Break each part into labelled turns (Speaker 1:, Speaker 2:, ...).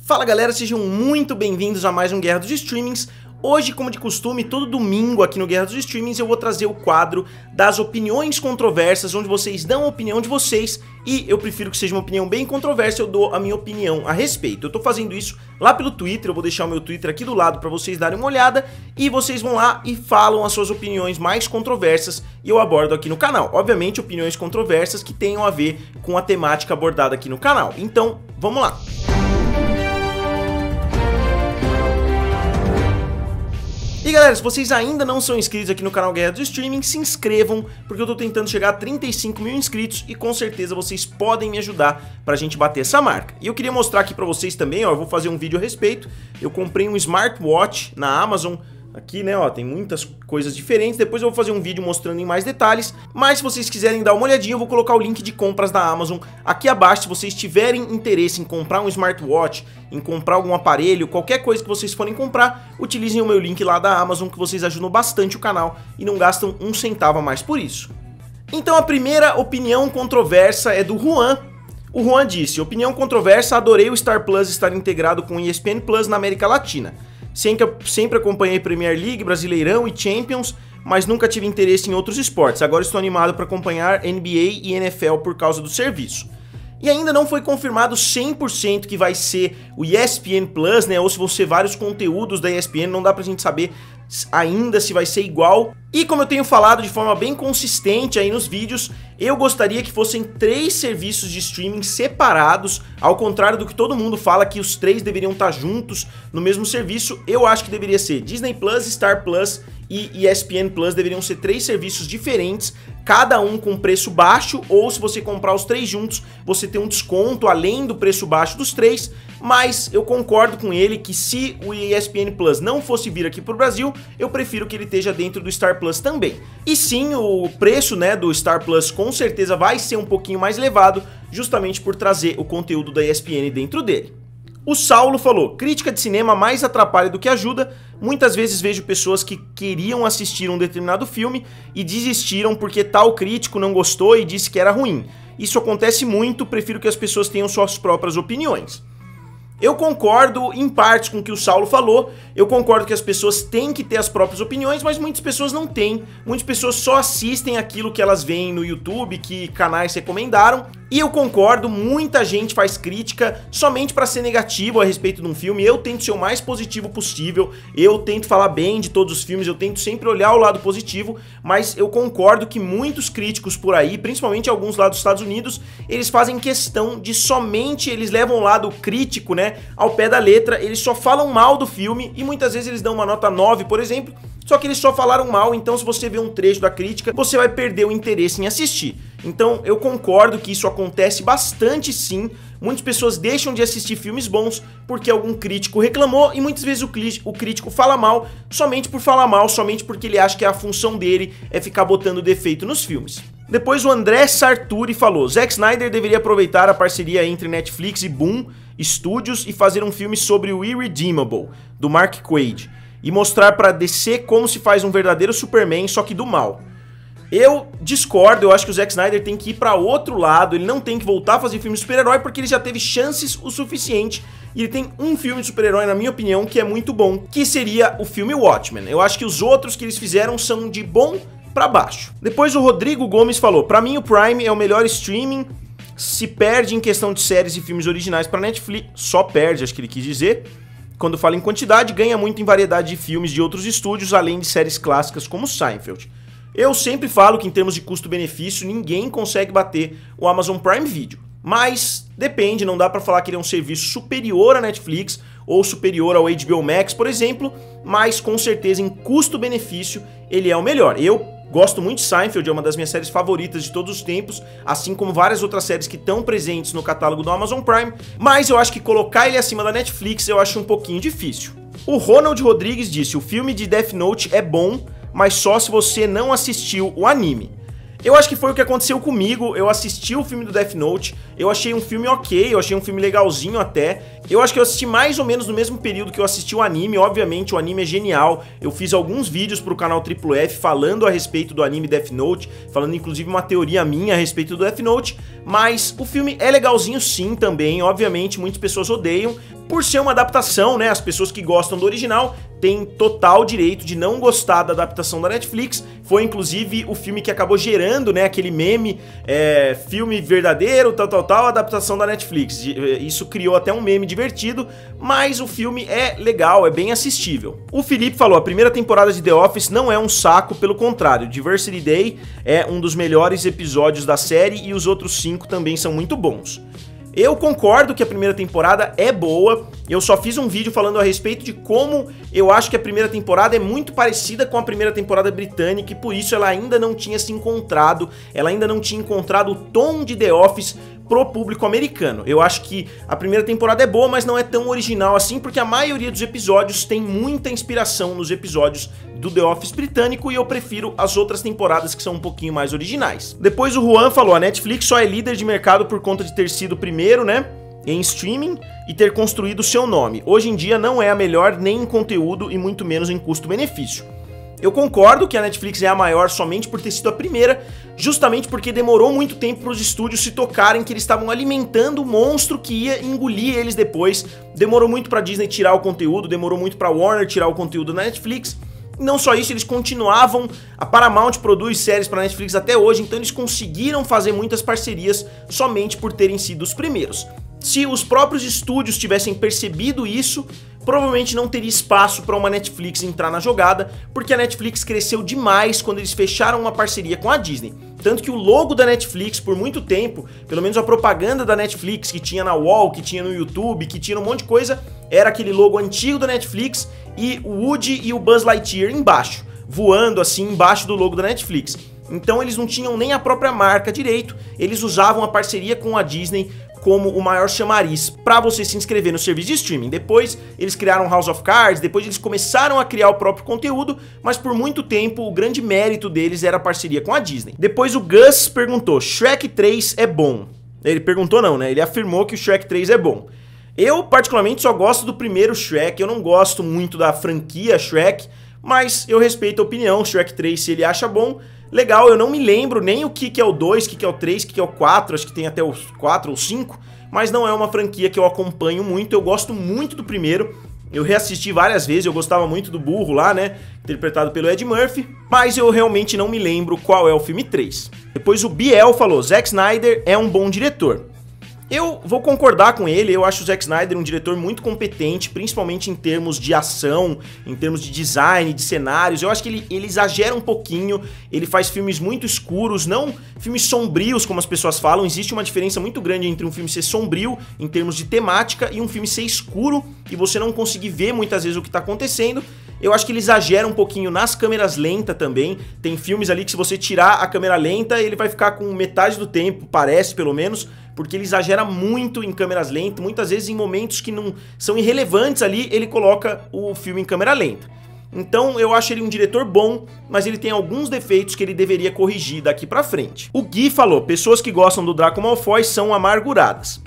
Speaker 1: Fala galera, sejam muito bem-vindos a mais um Guerra dos Streamings. Hoje, como de costume, todo domingo aqui no Guerra dos Streamings eu vou trazer o quadro das opiniões controversas, onde vocês dão a opinião de vocês e eu prefiro que seja uma opinião bem controversa, eu dou a minha opinião a respeito. Eu tô fazendo isso lá pelo Twitter, eu vou deixar o meu Twitter aqui do lado pra vocês darem uma olhada e vocês vão lá e falam as suas opiniões mais controversas e eu abordo aqui no canal. Obviamente, opiniões controversas que tenham a ver com a temática abordada aqui no canal. Então, vamos lá! E galera, se vocês ainda não são inscritos aqui no canal Guerra do Streaming, se inscrevam, porque eu tô tentando chegar a 35 mil inscritos e com certeza vocês podem me ajudar pra gente bater essa marca. E eu queria mostrar aqui pra vocês também, ó, eu vou fazer um vídeo a respeito. Eu comprei um smartwatch na Amazon. Aqui, né, ó, tem muitas coisas diferentes, depois eu vou fazer um vídeo mostrando em mais detalhes, mas se vocês quiserem dar uma olhadinha, eu vou colocar o link de compras da Amazon aqui abaixo. Se vocês tiverem interesse em comprar um smartwatch, em comprar algum aparelho, qualquer coisa que vocês forem comprar, utilizem o meu link lá da Amazon, que vocês ajudam bastante o canal e não gastam um centavo a mais por isso. Então a primeira opinião controversa é do Juan. O Juan disse: opinião controversa, adorei o Star Plus estar integrado com o ESPN Plus na América Latina. Sempre acompanhei Premier League, Brasileirão e Champions, mas nunca tive interesse em outros esportes. Agora estou animado para acompanhar NBA e NFL por causa do serviço. E ainda não foi confirmado 100% que vai ser o ESPN Plus, né? Ou se vão ser vários conteúdos da ESPN, não dá pra gente saber ainda se vai ser igual. E como eu tenho falado de forma bem consistente aí nos vídeos, eu gostaria que fossem 3 serviços de streaming separados, ao contrário do que todo mundo fala que os 3 deveriam estar juntos no mesmo serviço. Eu acho que deveria ser Disney Plus, Star Plus e ESPN Plus, deveriam ser 3 serviços diferentes, cada um com preço baixo, ou se você comprar os 3 juntos, você tem um desconto além do preço baixo dos 3, mas eu concordo com ele que se o ESPN Plus não fosse vir aqui pro Brasil, eu prefiro que ele esteja dentro do Star Plus também. E sim, o preço, né, do Star Plus com certeza vai ser um pouquinho mais elevado, justamente por trazer o conteúdo da ESPN dentro dele. O Saulo falou: crítica de cinema mais atrapalha do que ajuda. Muitas vezes vejo pessoas que queriam assistir um determinado filme e desistiram porque tal crítico não gostou e disse que era ruim. Isso acontece muito, prefiro que as pessoas tenham suas próprias opiniões. Eu concordo em partes com o que o Saulo falou, eu concordo que as pessoas têm que ter as próprias opiniões, mas muitas pessoas não têm, muitas pessoas só assistem aquilo que elas veem no YouTube, que canais recomendaram, e eu concordo, muita gente faz crítica somente para ser negativo a respeito de um filme. Eu tento ser o mais positivo possível, eu tento falar bem de todos os filmes, eu tento sempre olhar o lado positivo, mas eu concordo que muitos críticos por aí, principalmente alguns lá dos Estados Unidos, eles fazem questão de somente, eles levam o lado crítico, né, ao pé da letra, eles só falam mal do filme e muitas vezes eles dão uma nota 9, por exemplo, só que eles só falaram mal, então se você vê um trecho da crítica, você vai perder o interesse em assistir. Então eu concordo que isso acontece bastante sim, muitas pessoas deixam de assistir filmes bons porque algum crítico reclamou e muitas vezes o crítico fala mal somente por falar mal, somente porque ele acha que a função dele é ficar botando defeito nos filmes. Depois o André Sarturi falou: Zack Snyder deveria aproveitar a parceria entre Netflix e Boom Studios e fazer um filme sobre o Irredeemable, do Mark Quaid, e mostrar pra DC como se faz um verdadeiro Superman, só que do mal. Eu discordo, eu acho que o Zack Snyder tem que ir pra outro lado, ele não tem que voltar a fazer filme de super-herói porque ele já teve chances o suficiente. E ele tem um filme de super-herói, na minha opinião, que é muito bom, que seria o filme Watchmen. Eu acho que os outros que eles fizeram são de bom pra baixo. Depois o Rodrigo Gomes falou: pra mim o Prime é o melhor streaming, se perde em questão de séries e filmes originais pra Netflix, só perde, acho que ele quis dizer. Quando fala em quantidade, ganha muito em variedade de filmes de outros estúdios, além de séries clássicas como Seinfeld. Eu sempre falo que em termos de custo-benefício, ninguém consegue bater o Amazon Prime Video. Mas depende, não dá pra falar que ele é um serviço superior à Netflix ou superior ao HBO Max, por exemplo, mas com certeza em custo-benefício ele é o melhor. Eu gosto muito de Seinfeld, é uma das minhas séries favoritas de todos os tempos, assim como várias outras séries que estão presentes no catálogo do Amazon Prime, mas eu acho que colocar ele acima da Netflix eu acho um pouquinho difícil. O Ronald Rodrigues disse: o filme de Death Note é bom, mas só se você não assistiu o anime. Eu acho que foi o que aconteceu comigo, eu assisti o filme do Death Note, eu achei um filme ok, eu achei um filme legalzinho até. Eu acho que eu assisti mais ou menos no mesmo período que eu assisti o anime, obviamente o anime é genial. Eu fiz alguns vídeos pro canal Triple F falando a respeito do anime Death Note, falando inclusive uma teoria minha a respeito do Death Note, mas o filme é legalzinho sim também, obviamente muitas pessoas odeiam. Por ser uma adaptação, né, as pessoas que gostam do original têm total direito de não gostar da adaptação da Netflix. Foi inclusive o filme que acabou gerando, né, aquele meme, filme verdadeiro, tal, adaptação da Netflix. Isso criou até um meme divertido, mas o filme é legal, é bem assistível. O Felipe falou, a primeira temporada de The Office não é um saco, pelo contrário, Diversity Day é um dos melhores episódios da série e os outros 5 também são muito bons. Eu concordo que a primeira temporada é boa, eu só fiz um vídeo falando a respeito de como eu acho que a primeira temporada é muito parecida com a primeira temporada britânica e por isso ela ainda não tinha se encontrado, ela ainda não tinha encontrado o tom de The Office pro público americano. Eu acho que a primeira temporada é boa, mas não é tão original assim, porque a maioria dos episódios tem muita inspiração nos episódios do The Office britânico e eu prefiro as outras temporadas que são um pouquinho mais originais. Depois o Juan falou, a Netflix só é líder de mercado por conta de ter sido o primeiro, né, em streaming e ter construído seu nome. Hoje em dia não é a melhor nem em conteúdo e muito menos em custo-benefício. Eu concordo que a Netflix é a maior somente por ter sido a primeira, justamente porque demorou muito tempo para os estúdios se tocarem que eles estavam alimentando o monstro que ia engolir eles depois. Demorou muito para Disney tirar o conteúdo, demorou muito para Warner tirar o conteúdo da Netflix. E não só isso, eles continuavam, a Paramount produz séries para Netflix até hoje, então eles conseguiram fazer muitas parcerias somente por terem sido os primeiros. Se os próprios estúdios tivessem percebido isso, provavelmente não teria espaço para uma Netflix entrar na jogada, porque a Netflix cresceu demais quando eles fecharam uma parceria com a Disney. Tanto que o logo da Netflix, por muito tempo, pelo menos a propaganda da Netflix que tinha na Wall, que tinha no YouTube, que tinha um monte de coisa, era aquele logo antigo da Netflix e o Woody e o Buzz Lightyear embaixo, voando assim embaixo do logo da Netflix. Então eles não tinham nem a própria marca direito, eles usavam a parceria com a Disney como o maior chamariz para você se inscrever no serviço de streaming. Depois eles criaram House of Cards, depois eles começaram a criar o próprio conteúdo, mas por muito tempo o grande mérito deles era a parceria com a Disney. Depois o Gus perguntou, Shrek 3 é bom? Ele perguntou não, né? Ele afirmou que o Shrek 3 é bom. Eu particularmente só gosto do primeiro Shrek, eu não gosto muito da franquia Shrek, mas eu respeito a opinião, Shrek 3 se ele acha bom, legal, eu não me lembro nem o que é o 2, o que é o 3, o que é o 4, acho que tem até os 4 ou 5, mas não é uma franquia que eu acompanho muito, eu gosto muito do primeiro, eu reassisti várias vezes, eu gostava muito do burro lá, né, interpretado pelo Ed Murphy, mas eu realmente não me lembro qual é o filme 3. Depois o Biel falou, Zack Snyder é um bom diretor. Eu vou concordar com ele, eu acho o Zack Snyder um diretor muito competente, principalmente em termos de ação, em termos de design, de cenários. Eu acho que ele exagera um pouquinho, ele faz filmes muito escuros, não filmes sombrios como as pessoas falam. Existe uma diferença muito grande entre um filme ser sombrio, em termos de temática, e um filme ser escuro e você não conseguir ver muitas vezes o que está acontecendo. Eu acho que ele exagera um pouquinho nas câmeras lentas também. Tem filmes ali que se você tirar a câmera lenta, ele vai ficar com metade do tempo, parece pelo menos, porque ele exagera muito em câmeras lentas, muitas vezes em momentos que não são irrelevantes ali, ele coloca o filme em câmera lenta. Então eu acho ele um diretor bom, mas ele tem alguns defeitos que ele deveria corrigir daqui pra frente. O Gui falou, pessoas que gostam do Draco Malfoy são amarguradas.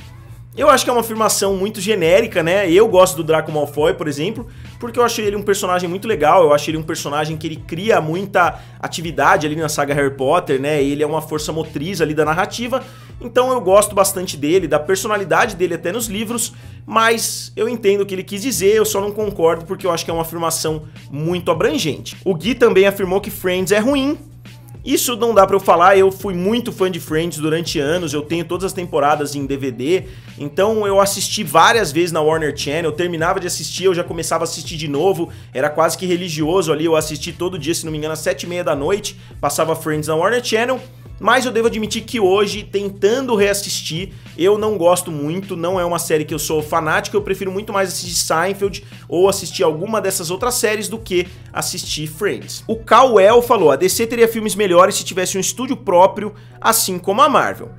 Speaker 1: Eu acho que é uma afirmação muito genérica, né? Eu gosto do Draco Malfoy, por exemplo, porque eu achei ele um personagem muito legal, eu achei ele um personagem que ele cria muita atividade ali na saga Harry Potter, né? Ele é uma força motriz ali da narrativa, então eu gosto bastante dele, da personalidade dele até nos livros, mas eu entendo o que ele quis dizer, eu só não concordo porque eu acho que é uma afirmação muito abrangente. O Gui também afirmou que Friends é ruim. Isso não dá pra eu falar, eu fui muito fã de Friends durante anos, eu tenho todas as temporadas em DVD, então eu assisti várias vezes na Warner Channel, eu terminava de assistir, eu já começava a assistir de novo, era quase que religioso ali, eu assisti todo dia, se não me engano, às 7h30 da noite, passava Friends na Warner Channel. Mas eu devo admitir que hoje, tentando reassistir, eu não gosto muito, não é uma série que eu sou fanático, eu prefiro muito mais assistir Seinfeld ou assistir alguma dessas outras séries do que assistir Friends. O Cauel falou, a DC teria filmes melhores se tivesse um estúdio próprio, assim como a Marvel.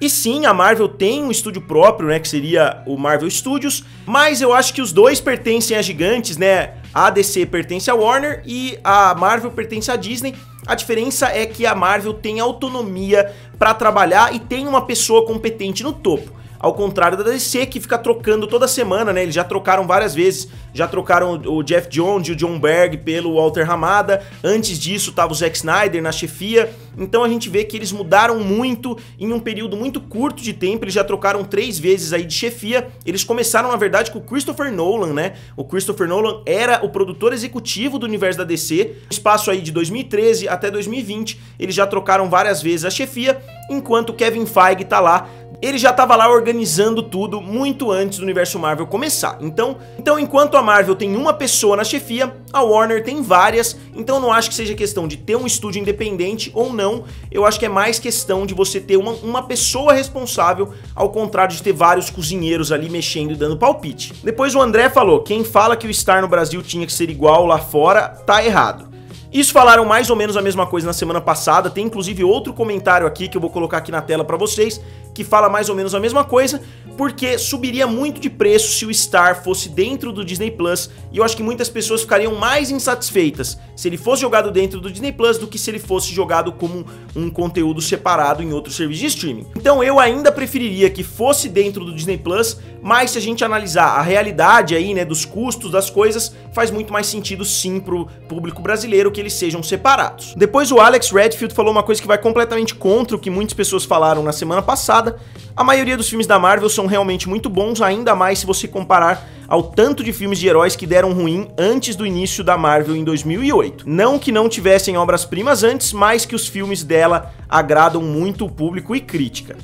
Speaker 1: E sim, a Marvel tem um estúdio próprio, né, que seria o Marvel Studios, mas eu acho que os dois pertencem a gigantes, né, a DC pertence a Warner e a Marvel pertence a Disney. A diferença é que a Marvel tem autonomia para trabalhar e tem uma pessoa competente no topo. ao contrário da DC, que fica trocando toda semana, né? Eles já trocaram várias vezes, já trocaram o Jeff Jones e o John Berg pelo Walter Hamada, antes disso tava o Zack Snyder na chefia, então a gente vê que eles mudaram muito em um período muito curto de tempo, eles já trocaram 3 vezes aí de chefia, eles começaram na verdade com o Christopher Nolan, né? O Christopher Nolan era o produtor executivo do universo da DC, no espaço aí de 2013 até 2020, eles já trocaram várias vezes a chefia, enquanto o Kevin Feige tá lá. Ele já estava lá organizando tudo muito antes do universo Marvel começar. Então, enquanto a Marvel tem uma pessoa na chefia, a Warner tem várias. Então não acho que seja questão de ter um estúdio independente ou não. Eu acho que é mais questão de você ter uma pessoa responsável, ao contrário de ter vários cozinheiros ali mexendo e dando palpite. Depois o André falou, quem fala que o Star no Brasil tinha que ser igual lá fora, tá errado. Isso falaram mais ou menos a mesma coisa na semana passada, tem inclusive outro comentário aqui que eu vou colocar aqui na tela pra vocês, que fala mais ou menos a mesma coisa, porque subiria muito de preço se o Star fosse dentro do Disney Plus, e eu acho que muitas pessoas ficariam mais insatisfeitas se ele fosse jogado dentro do Disney Plus do que se ele fosse jogado como um conteúdo separado em outro serviço de streaming. Então eu ainda preferiria que fosse dentro do Disney Plus, mas se a gente analisar a realidade aí, né, dos custos das coisas, faz muito mais sentido sim pro público brasileiro que eles sejam separados. Depois o Alex Redfield falou uma coisa que vai completamente contra o que muitas pessoas falaram na semana passada. A maioria dos filmes da Marvel são realmente muito bons, ainda mais se você comparar ao tanto de filmes de heróis que deram ruim antes do início da Marvel em 2008. Não que não tivessem obras-primas antes, mas que os filmes dela agradam muito o público e crítica.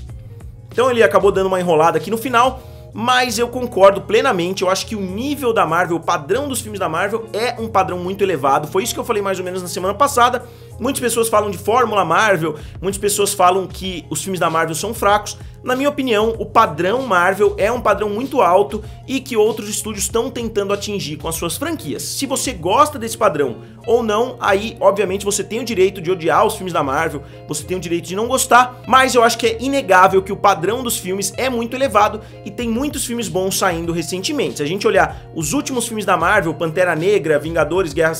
Speaker 1: Então ele acabou dando uma enrolada aqui no final, mas eu concordo plenamente, eu acho que o nível da Marvel, o padrão dos filmes da Marvel é um padrão muito elevado, foi isso que eu falei mais ou menos na semana passada. Muitas pessoas falam de fórmula Marvel, muitas pessoas falam que os filmes da Marvel são fracos. Na minha opinião, o padrão Marvel é um padrão muito alto e que outros estúdios estão tentando atingir com as suas franquias. Se você gosta desse padrão ou não, aí obviamente você tem o direito de odiar os filmes da Marvel, você tem o direito de não gostar, mas eu acho que é inegável que o padrão dos filmes é muito elevado e tem muitos filmes bons saindo recentemente. Se a gente olhar os últimos filmes da Marvel, Pantera Negra, Vingadores, Guerra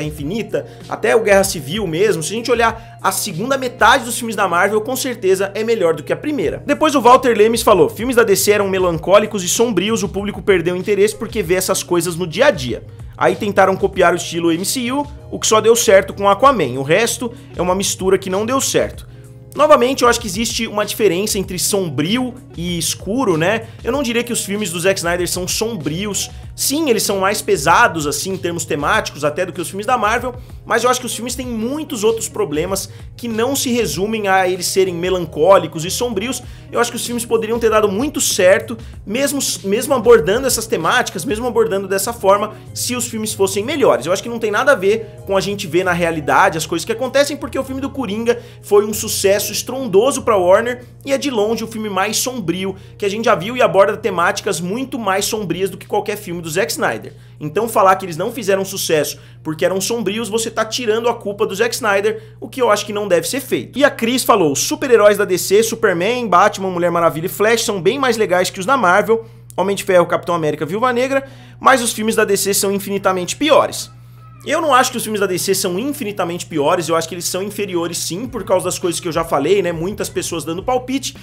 Speaker 1: Infinita, até o Guerra Civil mesmo, se a gente olhar a segunda metade dos filmes da Marvel, com certeza é melhor do que a primeira. Depois o Walter Lemes falou, filmes da DC eram melancólicos e sombrios, o público perdeu interesse porque vê essas coisas no dia a dia. Aí tentaram copiar o estilo MCU, o que só deu certo com Aquaman, o resto é uma mistura que não deu certo. Novamente, eu acho que existe uma diferença entre sombrio e escuro, né? Eu não diria que os filmes do Zack Snyder são sombrios. Sim, eles são mais pesados, assim, em termos temáticos, até do que os filmes da Marvel, mas eu acho que os filmes têm muitos outros problemas que não se resumem a eles serem melancólicos e sombrios. Eu acho que os filmes poderiam ter dado muito certo, mesmo abordando essas temáticas, mesmo abordando dessa forma, se os filmes fossem melhores. Eu acho que não tem nada a ver com a gente ver na realidade as coisas que acontecem, porque o filme do Coringa foi um sucesso estrondoso pra Warner e é de longe o filme mais sombrio que a gente já viu e aborda temáticas muito mais sombrias do que qualquer filme do Zack Snyder. Então falar que eles não fizeram sucesso porque eram sombrios, você tá tirando a culpa do Zack Snyder, o que eu acho que não deve ser feito. E a Cris falou, os super-heróis da DC, Superman, Batman, Mulher Maravilha e Flash são bem mais legais que os da Marvel, Homem de Ferro, Capitão América, Viúva Negra, mas os filmes da DC são infinitamente piores. Eu não acho que os filmes da DC são infinitamente piores, eu acho que eles são inferiores sim, por causa das coisas que eu já falei, né, muitas pessoas dando palpite,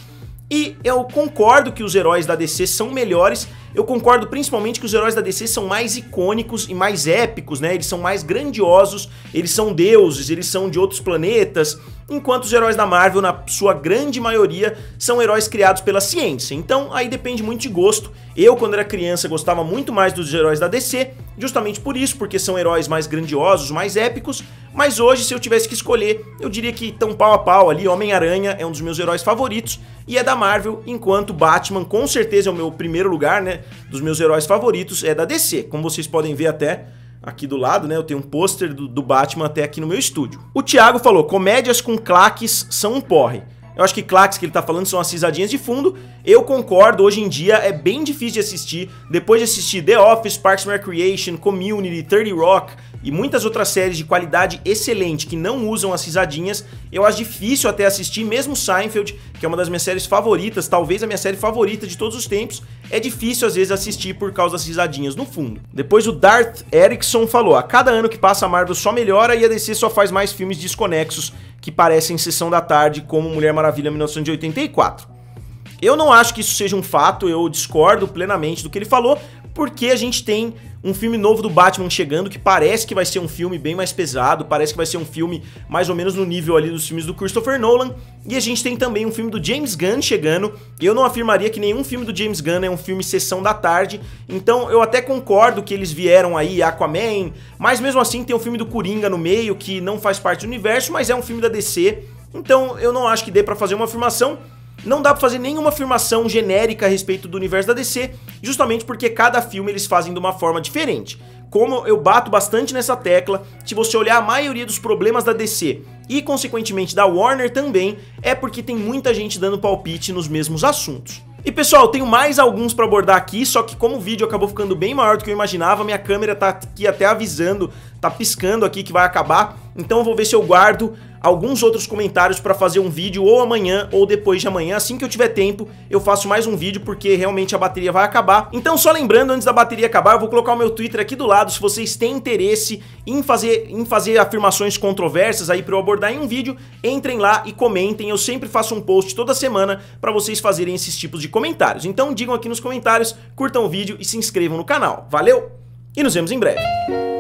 Speaker 1: e eu concordo que os heróis da DC são melhores, eu concordo principalmente que os heróis da DC são mais icônicos e mais épicos, né, eles são mais grandiosos, eles são deuses, eles são de outros planetas, enquanto os heróis da Marvel, na sua grande maioria, são heróis criados pela ciência, então aí depende muito de gosto. Eu, quando era criança, gostava muito mais dos heróis da DC, justamente por isso, porque são heróis mais grandiosos, mais épicos, mas hoje, se eu tivesse que escolher, eu diria que estão pau a pau ali, Homem-Aranha é um dos meus heróis favoritos, e é da Marvel, enquanto Batman, com certeza é o meu primeiro lugar, né, dos meus heróis favoritos, é da DC, como vocês podem ver até aqui do lado, né, eu tenho um pôster do Batman até aqui no meu estúdio. O Thiago falou, comédias com claques são um porre. Eu acho que claques que ele tá falando são as risadinhas de fundo. Eu concordo, hoje em dia é bem difícil de assistir. Depois de assistir The Office, Parks and Recreation, Community, 30 Rock e muitas outras séries de qualidade excelente que não usam as risadinhas, eu acho difícil até assistir, mesmo Seinfeld, que é uma das minhas séries favoritas, talvez a minha série favorita de todos os tempos, é difícil às vezes assistir por causa das risadinhas no fundo. Depois o Darth Erickson falou, a cada ano que passa a Marvel só melhora e a DC só faz mais filmes desconexos que parecem Sessão da Tarde, como Mulher Maravilha 1984. Eu não acho que isso seja um fato, eu discordo plenamente do que ele falou, porque a gente tem um filme novo do Batman chegando que parece que vai ser um filme bem mais pesado, parece que vai ser um filme mais ou menos no nível ali dos filmes do Christopher Nolan, e a gente tem também um filme do James Gunn chegando. Eu não afirmaria que nenhum filme do James Gunn é um filme sessão da tarde, então eu até concordo que eles vieram aí, Aquaman, mas mesmo assim tem um filme do Coringa no meio que não faz parte do universo, mas é um filme da DC, então eu não acho que dê pra fazer uma afirmação. Não dá pra fazer nenhuma afirmação genérica a respeito do universo da DC, justamente porque cada filme eles fazem de uma forma diferente. Como eu bato bastante nessa tecla, se você olhar a maioria dos problemas da DC e, consequentemente, da Warner também, é porque tem muita gente dando palpite nos mesmos assuntos. E pessoal, tenho mais alguns pra abordar aqui, só que como o vídeo acabou ficando bem maior do que eu imaginava, minha câmera tá aqui até avisando, tá piscando aqui que vai acabar, então eu vou ver se eu guardo alguns outros comentários pra fazer um vídeo ou amanhã ou depois de amanhã. Assim que eu tiver tempo, eu faço mais um vídeo porque realmente a bateria vai acabar. Então só lembrando, antes da bateria acabar, eu vou colocar o meu Twitter aqui do lado, se vocês têm interesse em fazer afirmações controversas aí pra eu abordar em um vídeo, entrem lá e comentem. Eu sempre faço um post toda semana pra vocês fazerem esses tipos de comentários. Então digam aqui nos comentários, curtam o vídeo e se inscrevam no canal. Valeu e nos vemos em breve.